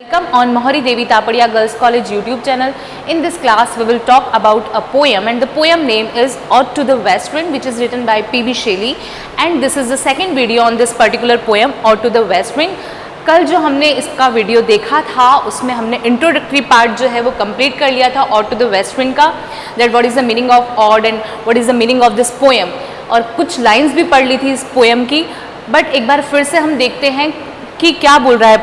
Welcome on Mohari Devi Tapadia Girls College YouTube channel. In this class we will talk about a poem and the poem name is Ode to the West Wind, which is written by P.B. Shelley, and this is the second video on this particular poem Ode to the West Wind. कल जो हमने इसका video देखा था उसमें हमने introductory part जो है वो कंप्लीट कर लिया था ode to the west wind का, that what is the meaning of ode and what is the meaning of this poem, और कुछ लाइंस भी पढ़ ली थी इस पोएम की. बट एक बार फिर से हम देखते हैं कि क्या बोल रहा है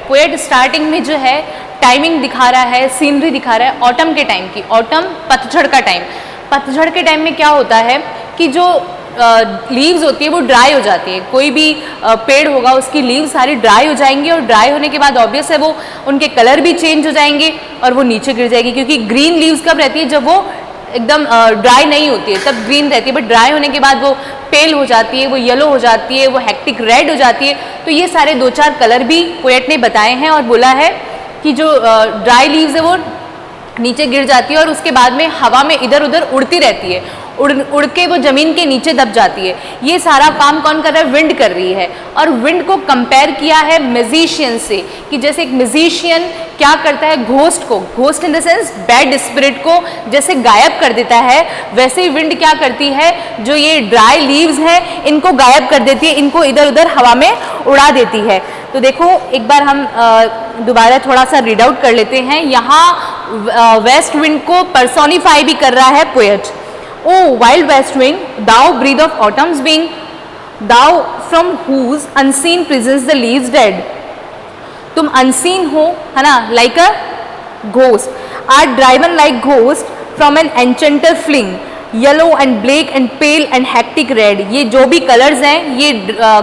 पोएट स्टार्टिंग में जो है टाइमिंग दिखा रहा है, सीनरी दिखा रहा है ऑटम के टाइम की. ऑटम पतझड़ का टाइम. पतझड़ के टाइम में क्या होता है कि जो लीव्स होती है वो ड्राई हो जाती है. कोई भी पेड़ होगा उसकी लीव्स सारी ड्राई हो जाएंगी और ड्राई होने के बाद ऑब्वियस है वो उनके कलर भी चेंज हो जाएंगे और वो नीचे गिर जाएगी, क्योंकि ग्रीन लीव्स कब रहती है, जब वो एकदम ड्राई नहीं होती है तब ग्रीन रहती है, बट ड्राई होने के बाद वो पेल हो जाती है, वो येलो हो जाती है, वो हेक्टिक रेड हो जाती है. तो ये सारे दो चार कलर भी पोएट ने बताए हैं और बोला है कि जो ड्राई लीव्स है वो नीचे गिर जाती है और उसके बाद में हवा में इधर उधर उड़ती रहती है, उड़ के वो ज़मीन के नीचे दब जाती है. ये सारा काम कौन कर रहा है, विंड कर रही है. और विंड को कंपेयर किया है म्यूजिशियन से, कि जैसे एक म्यूजिशियन क्या करता है, घोस्ट को, ghost in the sense bad spirit को जैसे गायब कर देता है, वैसे ही विंड क्या करती है, जो ये ड्राई लीव्स हैं इनको गायब कर देती है, इनको इधर उधर हवा में उड़ा देती है. तो देखो एक बार हम दोबारा थोड़ा सा रीड आउट कर लेते हैं. यहाँ वेस्ट विंड को पर्सोनिफाई भी कर रहा है poet. O wild west wind, thou breathe of autumn's wing, thou from whose unseen presence the leaves dead. तुम unseen हो, है ना, like a ghost, are driven like ghost from an enchanter fling, yellow and black and pale and hectic red. ये जो भी colours हैं ये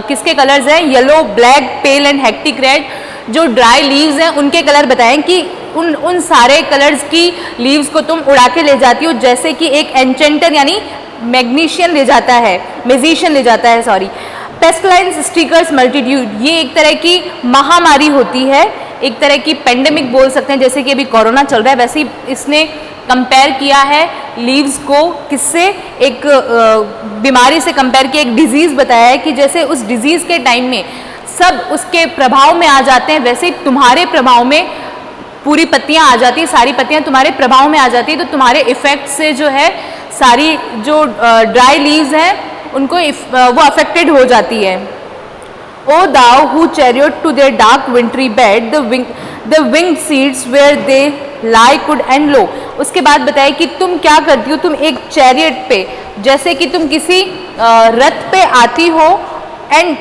किसके कलर्स हैं, yellow, black, pale and hectic red. जो ड्राई लीव्स हैं उनके कलर बताएं कि उन सारे कलर्स की लीव्स को तुम उड़ा के ले जाती हो, जैसे कि एक एंचेंटर यानी मैग्नीशियन ले जाता है, म्यूजिशियन ले जाता है, सॉरी. पेस्टिलाइंस स्टिकर्स मल्टीट्यूड, ये एक तरह की महामारी होती है, एक तरह की पेंडेमिक बोल सकते हैं, जैसे कि अभी कोरोना चल रहा है, वैसे ही इसने कंपेयर किया है लीव्स को किससे, एक बीमारी से कंपेयर किया, एक डिजीज़ बताया है कि जैसे उस डिजीज़ के टाइम में सब उसके प्रभाव में आ जाते हैं, वैसे ही तुम्हारे प्रभाव में पूरी पत्तियां आ जाती हैं, सारी पत्तियां तुम्हारे प्रभाव में आ जाती है. तो तुम्हारे इफेक्ट से जो है सारी जो ड्राई लीव्स हैं उनको वो अफेक्टेड हो जाती है. O thou who chariot to their dark wintry bed, the winged seeds where they lie cold and low. उसके बाद बताया कि तुम क्या करती हो, तुम एक चैरियट पे, जैसे कि तुम किसी रथ पे आती हो एंड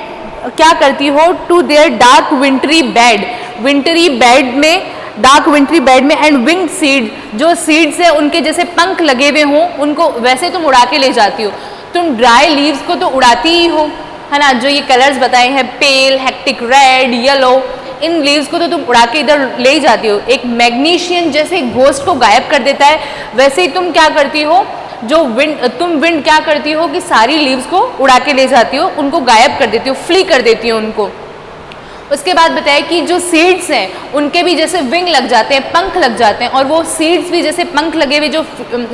क्या करती हो, to their dark wintry bed, wintry bed में, डार्क विंट्री बेड में, एंड विंग सीड, जो सीड्स है उनके जैसे पंख लगे हुए हों उनको वैसे तुम उड़ा के ले जाती हो. तुम ड्राई लीव्स को तो उड़ाती ही हो, है ना, जो ये कलर्स बताए हैं पेल, हेक्टिक रेड, येलो, इन लीव्स को तो तुम उड़ा के इधर ले जाती हो. एक मैग्नीशियन जैसे घोस्ट को गायब कर देता है, वैसे ही तुम क्या करती हो, जो विंड क्या करती हो कि सारी लीव्स को उड़ा के ले जाती हो, उनको गायब कर देती हो, फ्ली कर देती हो उनको. उसके बाद बताया कि जो सीड्स हैं उनके भी जैसे विंग लग जाते हैं, पंख लग जाते हैं, और वो सीड्स भी जैसे पंख लगे हुए जो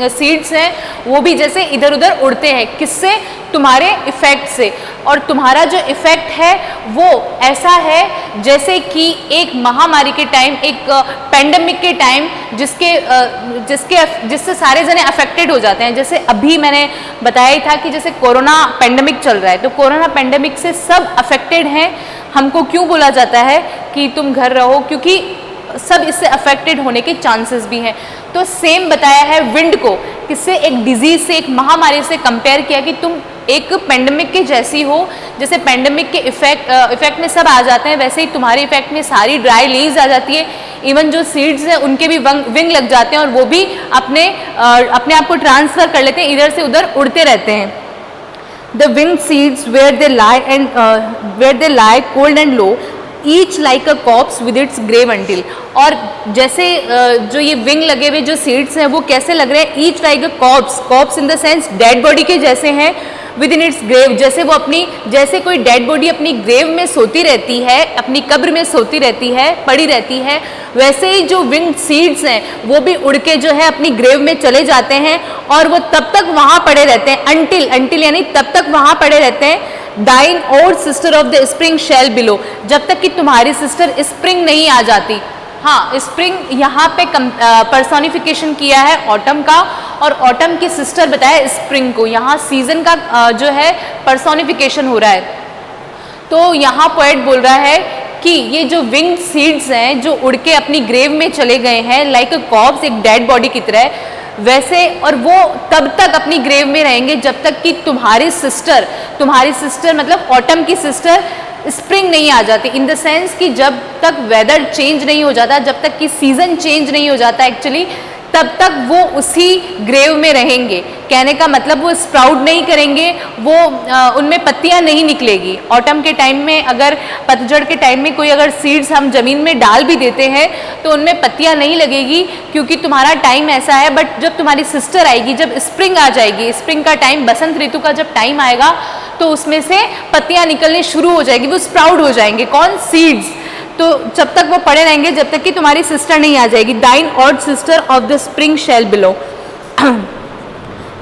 सीड्स हैं वो भी जैसे इधर उधर उड़ते हैं, किससे, तुम्हारे इफेक्ट से. और तुम्हारा जो इफेक्ट है वो ऐसा है जैसे कि एक महामारी के टाइम, एक पेंडेमिक के टाइम जिससे सारे जने अफेक्टेड हो जाते हैं. जैसे अभी मैंने बताया ही था कि जैसे कोरोना पेंडेमिक चल रहा है, तो कोरोना पेंडेमिक से सब अफेक्टेड हैं. हमको क्यों बोला जाता है कि तुम घर रहो, क्योंकि सब इससे अफेक्टेड होने के चांसेस भी हैं. तो सेम बताया है विंड को किससे, एक डिजीज से, एक महामारी से कंपेयर किया कि तुम एक पेंडेमिक के जैसी हो, जैसे पेंडेमिक के इफेक्ट में सब आ जाते हैं, वैसे ही तुम्हारे इफेक्ट में सारी ड्राई लीव्स आ जाती है. इवन जो सीड्स हैं उनके भी विंग लग जाते हैं और वो भी अपने आप को ट्रांसफ़र कर लेते हैं, इधर से उधर उड़ते रहते हैं. The winged seeds where they lie cold and low, each like a corpse with its grave until. और जैसे जो ये विंग लगे हुए जो सीड्स हैं वो कैसे लग रहे हैं, each like a corps in the sense dead body के जैसे हैं, विद इन इट्स ग्रेव, जैसे वो अपनी, जैसे कोई डेड बॉडी अपनी ग्रेव में सोती रहती है, अपनी कब्र में सोती रहती है, पड़ी रहती है, वैसे ही जो विंग सीड्स हैं वो भी उड़ के जो है अपनी ग्रेव में चले जाते हैं और वो तब तक वहाँ पड़े रहते हैं, अंटिल यानी तब तक वहाँ पड़े रहते हैं. डाइन और sister of the spring shall blow, जब तक कि तुम्हारी सिस्टर स्प्रिंग नहीं आ जाती, हाँ, स्प्रिंग यहाँ पे पर्सोनिफिकेशन किया है ऑटम का, और ऑटम की सिस्टर बताया स्प्रिंग को। यहाँ सीजन का जो है पर्सोनिफिकेशन हो रहा है। तो यहाँ पोएट बोल रहा है कि ये जो विंग्ड सीड्स हैं जो उड़ के अपनी ग्रेव में चले गए हैं, लाइक अ कॉर्प्स, एक डेड बॉडी की तरह, वैसे, और वो तब तक अपनी ग्रेव में रहेंगे जब तक कि तुम्हारी सिस्टर मतलब ऑटम की सिस्टर स्प्रिंग नहीं आ जाती। इन द सेंस कि जब तक वेदर चेंज नहीं हो जाता, जब तक कि सीजन चेंज नहीं हो जाता एक्चुअली, तब तक वो उसी ग्रेव में रहेंगे। कहने का मतलब वो स्प्राउट नहीं करेंगे, वो उनमें पत्तियां नहीं निकलेगी। ऑटम के टाइम में, अगर पतझड़ के टाइम में कोई अगर सीड्स हम जमीन में डाल भी देते हैं तो उनमें पत्तियां नहीं लगेगी, क्योंकि तुम्हारा टाइम ऐसा है। बट जब तुम्हारी सिस्टर आएगी, जब स्प्रिंग आ जाएगी, स्प्रिंग का टाइम, बसंत ऋतु का जब टाइम आएगा, तो उसमें से पत्तियां निकलनी शुरू हो जाएगी, वो स्प्राउट हो जाएंगे। कौन? सीड्स। तो जब तक वो पड़े रहेंगे, जब तक कि तुम्हारी सिस्टर नहीं आ जाएगी। Thine odd sister of the spring shall blow.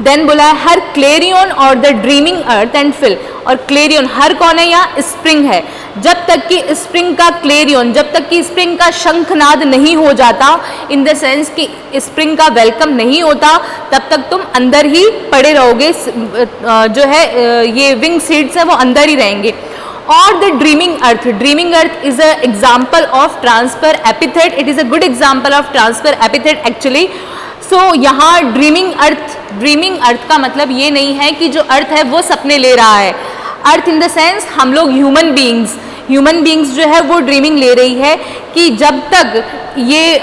Then बोला है her clarion o'er the dreaming earth and fill. और क्लेरियन हर कौन है? यहाँ स्प्रिंग है। जब तक कि स्प्रिंग का क्लेरियन, जब तक कि स्प्रिंग का शंखनाद नहीं हो जाता, इन द सेंस कि स्प्रिंग का वेलकम नहीं होता, तब तक तुम अंदर ही पड़े रहोगे। जो है ये विंग सीड्स है वो अंदर ही रहेंगे। और the dreaming earth is a example of transfer epithet. It is a good example of transfer epithet actually. So यहाँ ड्रीमिंग अर्थ का मतलब ये नहीं है कि जो अर्थ है वो सपने ले रहा है। अर्थ इन द सेंस हम लोग ह्यूमन बींग्स जो है वो ड्रीमिंग ले रही है कि जब तक ये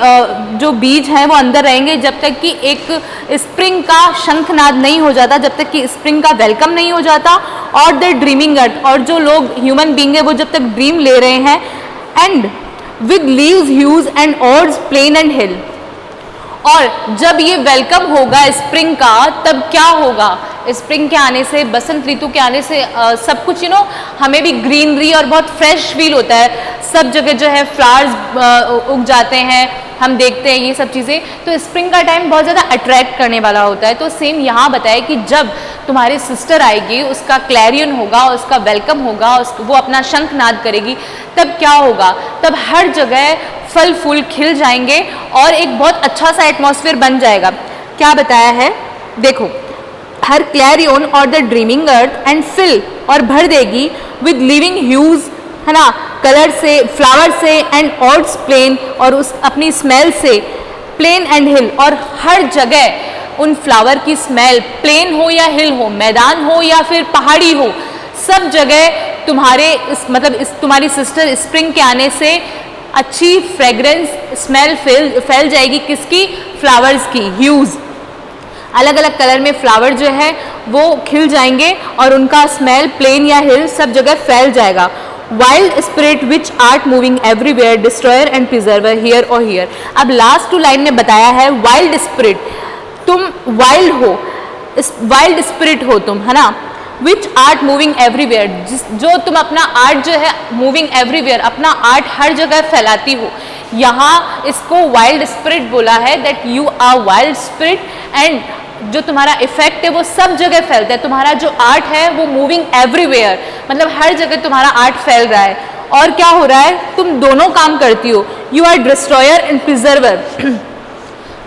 जो बीज हैं वो अंदर रहेंगे, जब तक कि एक स्प्रिंग का शंखनाद नहीं हो जाता, जब तक कि स्प्रिंग का वेलकम नहीं हो जाता। और द ड्रीमिंग अर्थ, और जो लोग ह्यूमन बींग है वो जब तक ड्रीम ले रहे हैं। And with leaves, hues and ऑर्ड्स, प्लेन एंड हिल। और जब ये वेलकम होगा स्प्रिंग का, तब क्या होगा? स्प्रिंग के आने से, बसंत ऋतु के आने से सब कुछ हमें भी ग्रीनरी और बहुत फ्रेश फील होता है। सब जगह जो है फ्लावर्स उग जाते हैं, हम देखते हैं ये सब चीज़ें। तो स्प्रिंग का टाइम बहुत ज़्यादा अट्रैक्ट करने वाला होता है। तो सेम यहाँ बताया कि जब तुम्हारी सिस्टर आएगी, उसका क्लैरियन होगा, उसका वेलकम होगा, वो अपना शंखनाद करेगी, तब क्या होगा? तब हर जगह फल फूल खिल जाएंगे और एक बहुत अच्छा सा एटमॉस्फेयर बन जाएगा। क्या बताया है? देखो, her clarion o'er the dreaming earth and fill, और भर देगी विद लिविंग ह्यूज, है ना, कलर से, फ्लावर से, एंड ऑर्ड्स प्लेन, और उस अपनी स्मेल से, प्लेन एंड हिल, और हर जगह उन फ्लावर की स्मेल, प्लेन हो या हिल हो, मैदान हो या फिर पहाड़ी हो, सब जगह तुम्हारे तुम्हारी सिस्टर स्प्रिंग के आने से अच्छी फ्रेग्रेंस स्मेल फैल जाएगी। किसकी? फ्लावर्स की। ह्यूज, अलग अलग कलर में फ्लावर जो है वो खिल जाएंगे और उनका स्मेल प्लेन या हिल सब जगह फैल जाएगा। Wild spirit which art moving everywhere, destroyer and preserver here और हियर। अब लास्ट 2 लाइन में बताया है वाइल्ड स्पिरिट, तुम वाइल्ड हो, वाइल्ड स्पिरिट हो तुम, है ना। विच आर्ट मूविंग एवरीवेयर, जो तुम अपना आर्ट जो है मूविंग एवरीवेयर, अपना आर्ट हर जगह फैलाती हो। यहाँ इसको वाइल्ड स्पिरिट बोला है, that you are wild spirit, and जो तुम्हारा इफेक्ट है वो सब जगह फैलता है। तुम्हारा जो आर्ट है वो मूविंग एवरीवेयर, मतलब हर जगह तुम्हारा आर्ट फैल रहा है। और क्या हो रहा है? तुम दोनों काम करती हो। You are destroyer and preserver,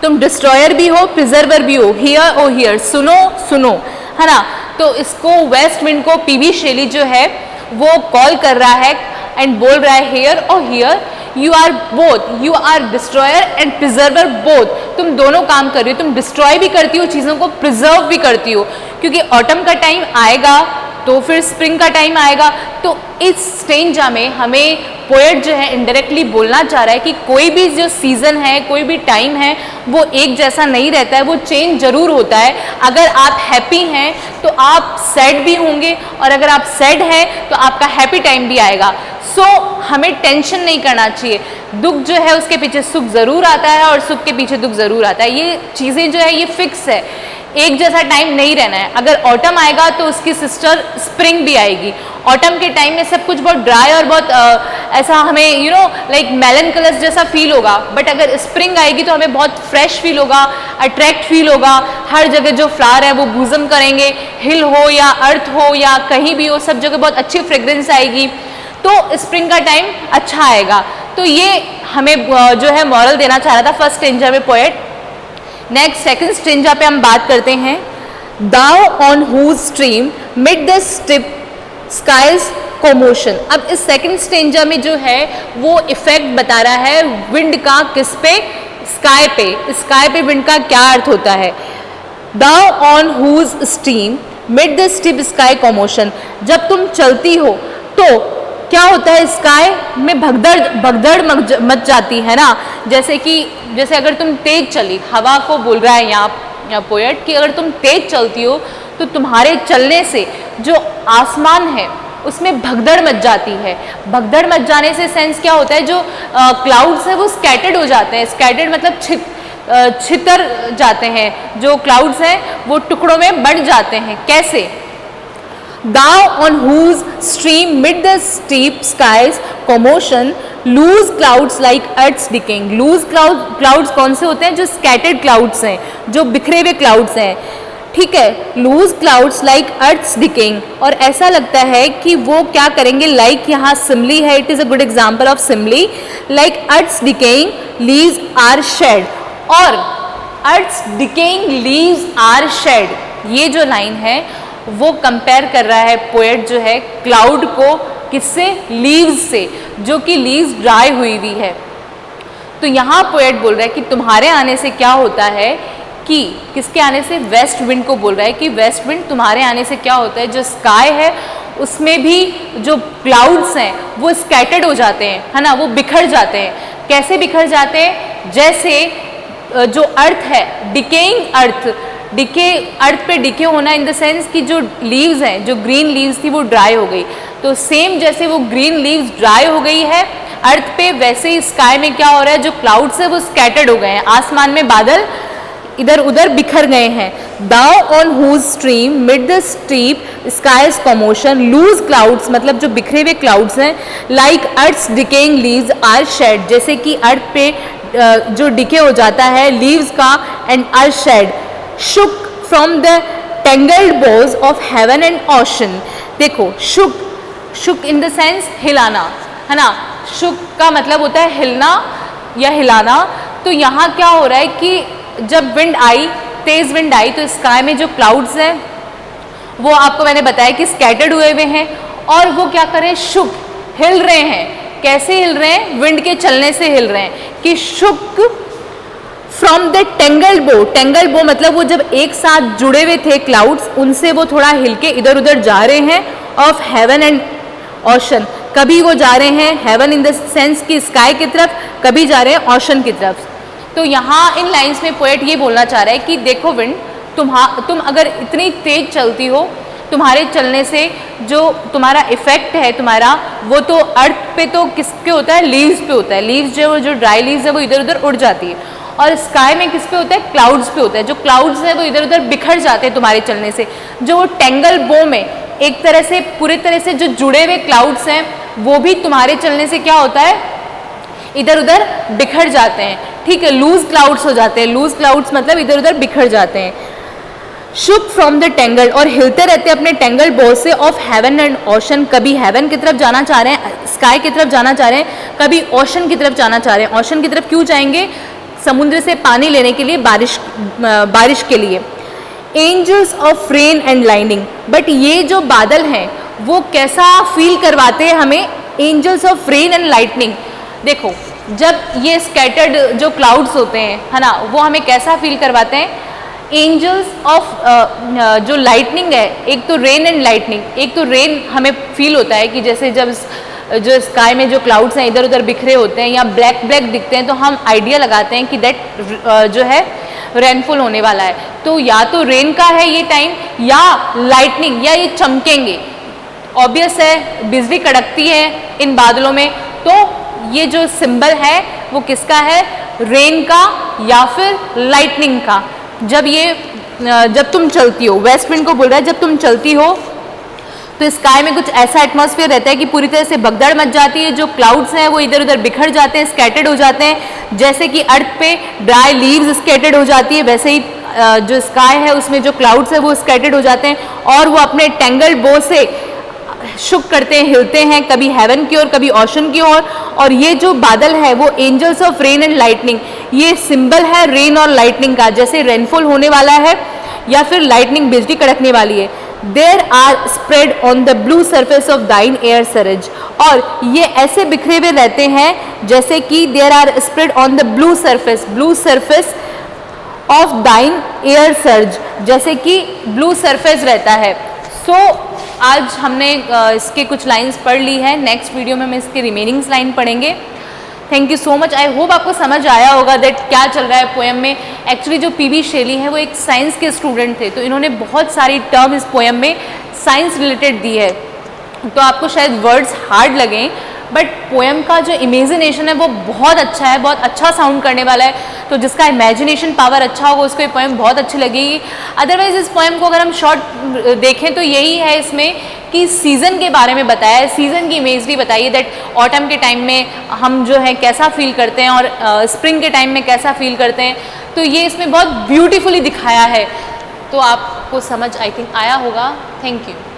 तुम डिस्ट्रॉयर भी हो, प्रिजर्वर भी हो। हियर ओ हियर, सुनो सुनो, है ना। तो इसको वेस्ट विंड को पीबी शेली जो है वो कॉल कर रहा है एंड बोल रहा है हियर और here, you are both, you are destroyer and preserver both. तुम दोनों काम कर रही हो, तुम डिस्ट्रॉय भी करती हो चीज़ों को, प्रिजर्व भी करती हो, क्योंकि ऑटम का टाइम आएगा तो फिर स्प्रिंग का टाइम आएगा। तो इस स्टेंजा में हमें पोएट जो है इनडायरेक्टली बोलना चाह रहा है कि कोई भी जो सीज़न है, कोई भी टाइम है, वो एक जैसा नहीं रहता है, वो चेंज जरूर होता है। अगर आप हैप्पी हैं तो आप सैड भी होंगे, और अगर आप सैड हैं तो आपका हैप्पी टाइम भी आएगा। सो हमें टेंशन नहीं करना चाहिए। दुख जो है उसके पीछे सुख ज़रूर आता है और सुख के पीछे दुख ज़रूर आता है। ये चीज़ें जो है ये फिक्स है, एक जैसा टाइम नहीं रहना है। अगर ऑटम आएगा तो उसकी सिस्टर स्प्रिंग भी आएगी। ऑटम के टाइम में सब कुछ बहुत ड्राई और बहुत ऐसा हमें लाइक मेलनकलस जैसा फील होगा, बट अगर स्प्रिंग आएगी तो हमें बहुत फ्रेश फील होगा, अट्रैक्ट फील होगा। हर जगह जो फ्लावर है वो ब्लूसम करेंगे, हिल हो या अर्थ हो या कहीं भी हो, सब जगह बहुत अच्छी फ्रेग्रेंस आएगी। तो स्प्रिंग का टाइम अच्छा आएगा। तो ये हमें जो है मॉरल देना चाह रहा था फर्स्ट स्टेंजा में पोएट। नेक्स्ट सेकंड स्टेंजा पे हम बात करते हैं, thou on whose stream mid the steep skies commotion. अब इस सेकंड स्टेंजा में जो है वो इफेक्ट बता रहा है विंड का, किस पे, स्काई पे। स्काई पे विंड का क्या अर्थ होता है, thou on whose stream mid the steep sky commotion. जब तुम चलती हो तो क्या होता है, स्काई में भगदड़ मच जाती है ना। जैसे अगर तुम तेज चली, हवा को बोल रहा है यहाँ पोएट कि अगर तुम तेज चलती हो तो तुम्हारे चलने से जो आसमान है उसमें भगदड़ मच जाती है। भगदड़ मच जाने से सेंस क्या होता है, जो क्लाउड्स है वो स्कैटर्ड हो जाते हैं। स्कैटर्ड मतलब छितर जाते हैं, जो क्लाउड्स हैं वो टुकड़ों में बढ़ जाते हैं। कैसे, Thou on whose stream mid the steep skies commotion loose clouds like earth's decaying। loose clouds कौन से होते हैं, जो scattered clouds हैं, जो बिखरे हुए clouds हैं, ठीक है। loose clouds like earth's decaying, और ऐसा लगता है कि वो क्या करेंगे, like यहाँ simile है, it is a good example of simile, like earth's decaying leaves are shed, और earth's decaying leaves are shed, ये जो लाइन है वो कंपेयर कर रहा है पोएट जो है क्लाउड को, किससे, लीव्स से, जो कि लीव्स ड्राई हुई हुई है। तो यहाँ पोएट बोल रहा है कि तुम्हारे आने से क्या होता है, कि किसके आने से, वेस्ट विंड को बोल रहा है कि वेस्ट विंड तुम्हारे आने से क्या होता है, जो स्काई है उसमें भी जो क्लाउड्स हैं वो स्कैटर्ड हो जाते हैं, है ना, वो बिखर जाते हैं। कैसे बिखर जाते हैं, जैसे जो अर्थ है, डिकेइंग अर्थ, अर्थ पे डिके होना इन द सेंस कि जो लीव्स हैं, जो ग्रीन लीव्स थी वो ड्राई हो गई। तो सेम जैसे वो ग्रीन लीव्स ड्राई हो गई है अर्थ पे, वैसे ही स्काई में क्या हो रहा है, जो क्लाउड्स है वो स्कैटर्ड हो गए हैं, आसमान में बादल इधर उधर बिखर गए हैं। Thou on whose stream mid the steep skies commotion loose clouds, मतलब जो बिखरे हुए क्लाउड्स हैं, like earth's decaying leaves are shed, जैसे कि अर्थ पे जो डिके हो जाता है लीव्स का, and are shed shook from the tangled bows of heaven and ocean। देखो shook in the sense हिलाना, है ना, shook का मतलब होता है हिलना या हिलाना। तो यहाँ क्या हो रहा है कि जब विंड आई, तेज विंड आई, तो स्काई में जो क्लाउड्स हैं वो आपको मैंने बताया कि स्कैटर्ड हुए हुए हैं, और वो क्या कर रहे हैं, शुक, हिल रहे हैं। कैसे हिल रहे हैं, विंड के चलने से हिल रहे हैं, कि शुक फ्रॉम द टेंगल बो। टेंगल बो मतलब वो जब एक साथ जुड़े हुए थे क्लाउड्स, उनसे वो थोड़ा हिलके इधर उधर जा रहे हैं, ऑफ हेवन एंड ओशन। कभी वो जा रहे हैं हेवन इन द सेंस की स्काई की तरफ, कभी जा रहे हैं ओशन की तरफ। तो यहाँ इन लाइंस में पोएट ये बोलना चाह रहा है कि देखो विंड, तुम अगर इतनी तेज चलती हो, तुम्हारे चलने से जो तुम्हारा इफेक्ट है तुम्हारा, वो तो अर्थ पे तो किसके होता है, लीव्स पे होता है। लीव्स जो ड्राई लीव्स है वो इधर उधर उड़ जाती है, और स्काई में किस पे होता है, क्लाउड्स पे होता है। जो क्लाउड्स हैं वो इधर उधर बिखर जाते हैं तुम्हारे चलने से। जो वो टेंगल बो में एक तरह से पूरी तरह से जो जुड़े हुए क्लाउड्स हैं वो भी तुम्हारे चलने से क्या होता है, इधर उधर बिखर जाते हैं, ठीक है, लूज क्लाउड्स हो जाते हैं। लूज क्लाउड्स मतलब इधर उधर बिखर जाते हैं। शुक फ्रॉम द टेंगल, और हिलते रहते हैं अपने टेंगल बो से, ऑफ हेवन एंड ओशन। कभी हेवन की तरफ जाना चाह रहे हैं, स्काई की तरफ जाना चाह रहे हैं, कभी ओशन की तरफ जाना चाह रहे हैं। ओशन की तरफ क्यों जाएंगे, समुद्र से पानी लेने के लिए, बारिश के लिए। Angels of rain and lightning, but ये जो बादल हैं वो कैसा फील करवाते हैं हमें, angels of rain and lightning. देखो जब ये स्कैटर्ड जो क्लाउड्स होते हैं, है ना, वो हमें कैसा फील करवाते हैं, एंजल्स ऑफ जो लाइटनिंग है, एक तो रेन एंड लाइटनिंग। एक तो रेन हमें फील होता है कि जैसे जब जो स्काई में जो क्लाउड्स हैं इधर उधर बिखरे होते हैं या ब्लैक ब्लैक दिखते हैं, तो हम आइडिया लगाते हैं कि दैट जो है रेनफॉल होने वाला है। तो या तो रेन का है ये टाइम, या लाइटनिंग, या ये चमकेंगे। ऑब्वियस है, बिजली कड़कती है इन बादलों में, तो ये जो सिंबल है वो किसका है, रेन का या फिर लाइटनिंग का। जब तुम चलती हो, वेस्ट विंड को बोल रहा है, जब तुम चलती हो तो स्काई में कुछ ऐसा एटमॉस्फेयर रहता है कि पूरी तरह से भगदड़ मच जाती है। जो क्लाउड्स हैं वो इधर उधर बिखर जाते हैं, स्कैटर्ड हो जाते हैं। जैसे कि अर्थ पे ड्राई लीव्स स्कैटर्ड हो जाती है, वैसे ही जो स्काई है उसमें जो क्लाउड्स है वो स्कैटर्ड हो जाते हैं, और वो अपने टेंगल बो से शुक करते हैं, हिलते हैं, कभी हेवन की ओर, कभी ओशन की ओर। और ये जो बादल है वो angels of rain and lightning, ये सिंबल है रेन और लाइटनिंग का, जैसे रेनफॉल होने वाला है या फिर लाइटनिंग, बिजली कड़कने वाली है। There are spread on the blue surface of thine air surge, और ये ऐसे बिखरे हुए रहते हैं जैसे कि there are spread on the blue surface of thine air surge, जैसे कि ब्लू सरफेस रहता है। आज हमने इसके कुछ लाइंस पढ़ ली है, नेक्स्ट वीडियो में हम इसके रिमेनिंग लाइन पढ़ेंगे। Thank you so much. I hope आपको समझ आया होगा दैट क्या चल रहा है पोएम में। एक्चुअली जो पीबी शेली है वो एक साइंस के स्टूडेंट थे, तो इन्होंने बहुत सारी टर्म इस पोएम में साइंस रिलेटेड दी है, तो आपको शायद वर्ड्स हार्ड लगें, बट पोएम का जो इमेजिनेशन है वो बहुत अच्छा है, बहुत अच्छा साउंड करने वाला है। तो जिसका इमेजिनेशन पावर अच्छा होगा उसको ये पोएम बहुत अच्छी लगेगी। अदरवाइज इस पोएम को अगर हम शॉर्ट देखें तो यही है इसमें कि सीज़न के बारे में बताया है, सीज़न की इमेजरी बताइए दैट ऑटम के टाइम में हम जो है कैसा फील करते हैं और स्प्रिंग के टाइम में कैसा फील करते हैं। तो ये इसमें बहुत ब्यूटीफुली दिखाया है, तो आपको समझ आई थिंक आया होगा। Thank you.